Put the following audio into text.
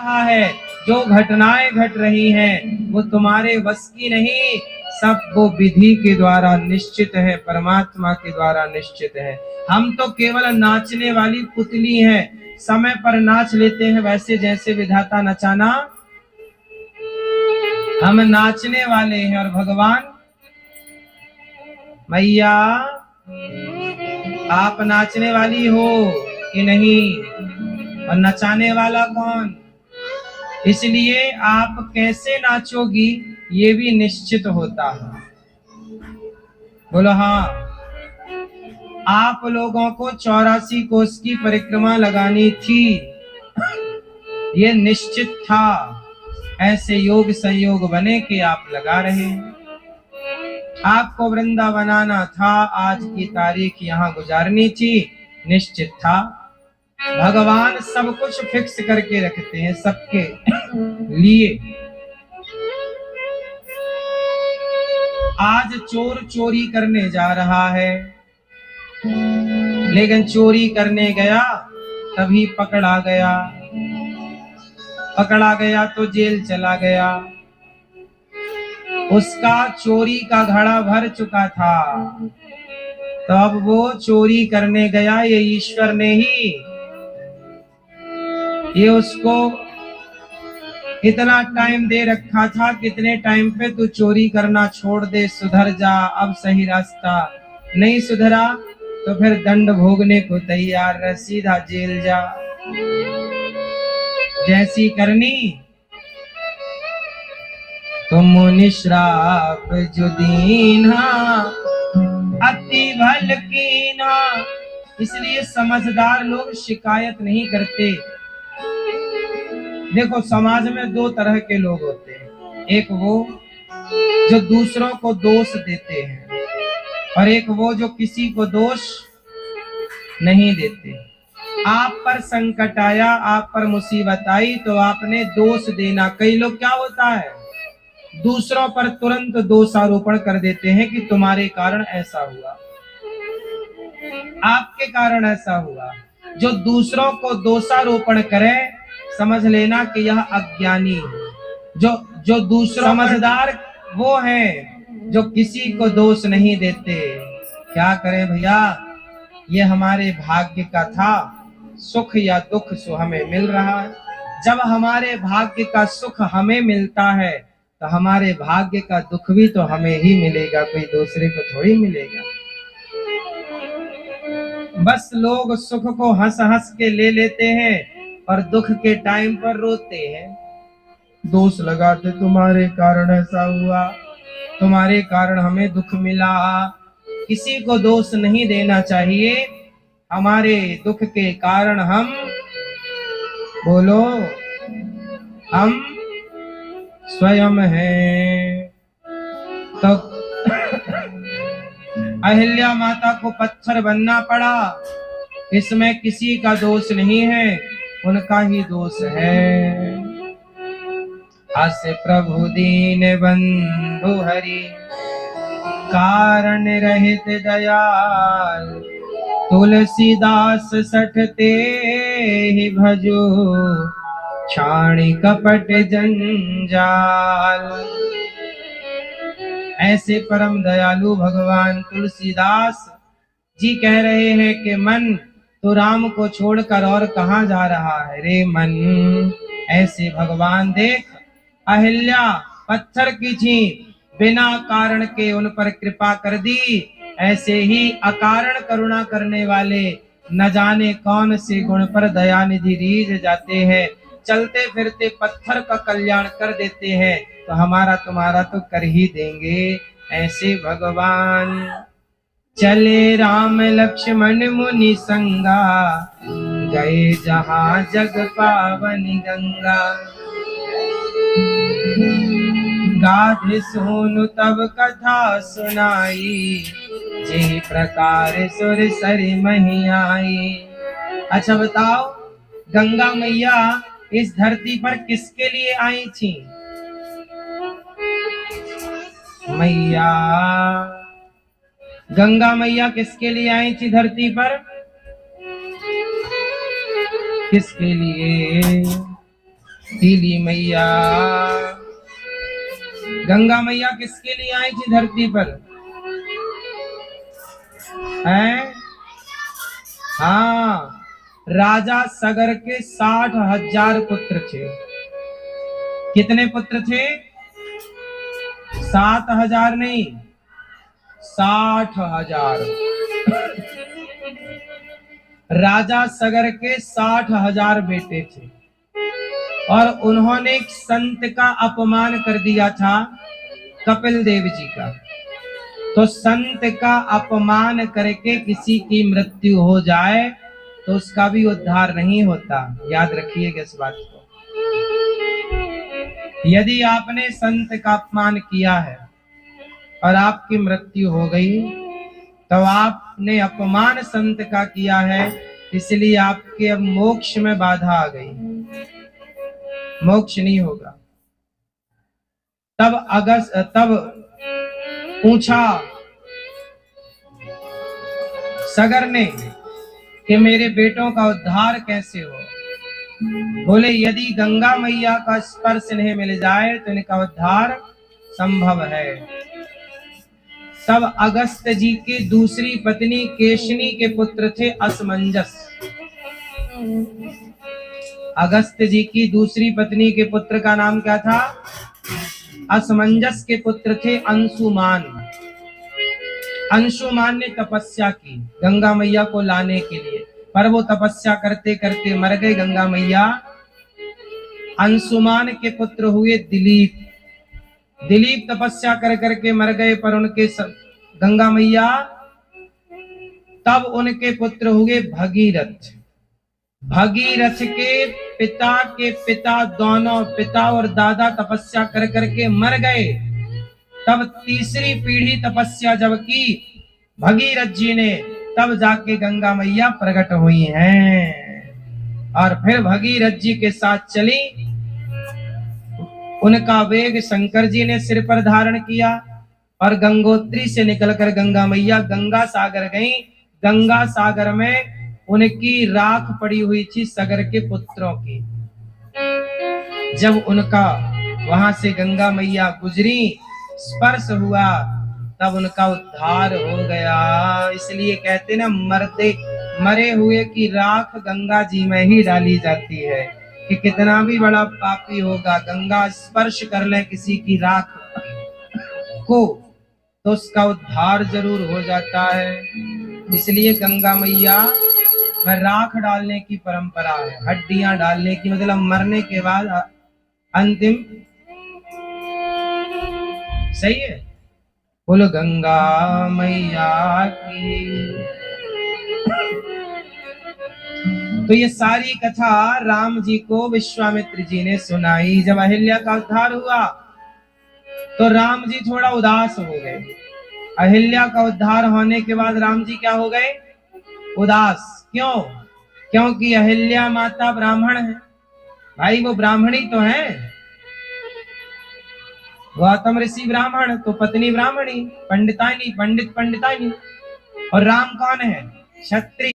है, जो घटनाएं घट रही हैं वो तुम्हारे बस की नहीं, सब वो विधि के द्वारा निश्चित है, परमात्मा के द्वारा निश्चित है। हम तो केवल नाचने वाली पुतली हैं, समय पर नाच लेते हैं वैसे जैसे विधाता नचाना, हम नाचने वाले हैं। और भगवान मैया आप नाचने वाली हो कि नहीं, और नचाने वाला कौन? इसलिए आप कैसे नाचोगी ये भी निश्चित होता है। बोलो हाँ। आप लोगों को 84 कोस की परिक्रमा लगानी थी, ये निश्चित था। ऐसे योग संयोग बने कि आप लगा रहे हैं। आपको वृंदावन आना था, आज की तारीख यहाँ गुजारनी थी, निश्चित था। भगवान सब कुछ फिक्स करके रखते हैं सबके लिए। आज चोर चोरी करने जा रहा है, लेकिन चोरी करने गया तभी पकड़ा गया, पकड़ा गया तो जेल चला गया। उसका चोरी का घड़ा भर चुका था, तो अब वो चोरी करने गया, ये ईश्वर ने ही ये उसको इतना टाइम दे रखा था, कितने टाइम पे तू चोरी करना छोड़ दे, सुधर जा, अब सही रास्ता। नहीं सुधरा तो फिर दंड भोगने को तैयार रह, सीधा जेल जा। जैसी करनी तुम निश्राप जो दीना अति भल कीना। इसलिए समझदार लोग शिकायत नहीं करते। देखो समाज में दो तरह के लोग होते हैं, एक वो जो दूसरों को दोष देते हैं, और एक वो जो किसी को दोष नहीं देते। आप पर संकट आया, आप पर मुसीबत आई तो आपने दोष देना। कई लोग क्या होता है, दूसरों पर तुरंत दोषारोपण कर देते हैं कि तुम्हारे कारण ऐसा हुआ, आपके कारण ऐसा हुआ। जो दूसरों को दोषारोपण करे समझ लेना कि यह अज्ञानी है। जो दूसरा समझदार वो है जो किसी को दोष नहीं देते। क्या करें भैया, ये हमारे भाग्य का था, सुख या दुख सो हमें मिल रहा है। जब हमारे भाग्य का सुख हमें मिलता है तो हमारे भाग्य का दुख भी तो हमें ही मिलेगा, कोई दूसरे को थोड़ी मिलेगा। बस लोग सुख को हंस हंस के ले लेते हैं और दुख के टाइम पर रोते हैं, दोष लगाते, तुम्हारे कारण ऐसा हुआ, तुम्हारे कारण हमें दुख मिला। किसी को दोष नहीं देना चाहिए। हमारे दुख के कारण हम, बोलो, हम स्वयं हैं। तो अहिल्या माता को पत्थर बनना पड़ा, इसमें किसी का दोष नहीं है, उनका ही दोष है। अस प्रभु दीन बंधु हरि, कारण रहित दयाल, तुलसीदास सठते ही भजो, छाणी कपट जंजाल। ऐसे परम दयालु भगवान तुलसीदास जी कह रहे हैं कि मन तो राम को छोड़कर और कहां जा रहा है रे मन। ऐसे भगवान देख, अहिल्या पत्थर की थी, बिना कारण के उन पर कृपा कर दी। ऐसे ही अकारण करुणा करने वाले न जाने कौन से गुण पर दयानिधि रीझ जाते हैं। चलते फिरते पत्थर का कल्याण कर देते हैं, तो हमारा तुम्हारा तो कर ही देंगे। ऐसे भगवान चले राम लक्ष्मण मुनि संगा, गए जहां जग पावन गंगा। गाधे सोनु तब कथा सुनाई, जे प्रकार सुर सरि मही आई। अच्छा बताओ, गंगा मैया इस धरती पर किसके लिए आई थी? मैया, गंगा मैया किसके लिए आई थी धरती पर? किसके लिए? तीली मैया। गंगा मैया किसके लिए आई थी धरती पर? हैं? हाँ, राजा सगर के 60,000 पुत्र थे। कितने पुत्र थे? 7,000 नहीं, 60,000। राजा सगर के 60,000 बेटे थे और उन्होंने एक संत का अपमान कर दिया था, कपिल देव जी का। तो संत का अपमान करके किसी की मृत्यु हो जाए तो उसका भी उद्धार नहीं होता। याद रखिएगा इस बात को। यदि आपने संत का अपमान किया है और आपकी मृत्यु हो गई तो आपने अपमान संत का किया है, इसलिए आपके अब मोक्ष में बाधा आ गई, मोक्ष नहीं होगा। तब पूछा सगर ने कि मेरे बेटों का उद्धार कैसे हो? बोले यदि गंगा मैया का स्पर्श इन्हें मिल जाए तो इनका उद्धार संभव है। तब अगस्त जी की दूसरी पत्नी केशनी के पुत्र थे असमंजस। अगस्त जी की दूसरी पत्नी के पुत्र का नाम क्या था? असमंजस के पुत्र थे अंशुमान। अंशुमान ने तपस्या की गंगा मैया को लाने के लिए, पर वो तपस्या करते करते मर गए गंगा मैया। अंशुमान के पुत्र हुए दिलीप। दिलीप तपस्या कर करके मर गए, पर उनके गंगा मैया। तब उनके पुत्र हुए भगीरथ। भगीरथ के पिता दोनों, पिता और दादा तपस्या कर करके मर गए। तब तीसरी पीढ़ी तपस्या जब की भगीरथ जी ने, तब जाके गंगा मैया प्रकट हुई हैं और फिर भगीरथ जी के साथ चली। उनका वेग शंकर जी ने सिर पर धारण किया और गंगोत्री से निकलकर गंगा मैया गंगा सागर गई। गंगा सागर में उनकी राख पड़ी हुई थी सगर के पुत्रों की। जब उनका वहां से गंगा मैया गुजरी, स्पर्श हुआ, तब उनका उद्धार हो गया। इसलिए कहते ना, मरे हुए की राख गंगा जी में ही डाली जाती है कि कितना भी बड़ा पापी होगा, गंगा स्पर्श कर ले किसी की राख को तो उसका उद्धार जरूर हो जाता है। इसलिए गंगा मैया में राख डालने की परंपरा है, हड्डियां डालने की, मतलब मरने के बाद अंतिम। सही है? बोलो गंगा मैया की। तो ये सारी कथा राम जी को विश्वामित्र जी ने सुनाई। जब अहिल्या का उद्धार हुआ तो राम जी थोड़ा उदास हो गए। अहिल्या का उद्धार होने के बाद राम जी क्या हो गए? उदास। क्यों? क्योंकि अहिल्या माता ब्राह्मण है। भाई वो ब्राह्मणी तो है, गौतम ऋषि ब्राह्मण तो पत्नी ब्राह्मणी, पंडितानी, पंडित पंडितानी। और राम कौन है? क्षत्रिय।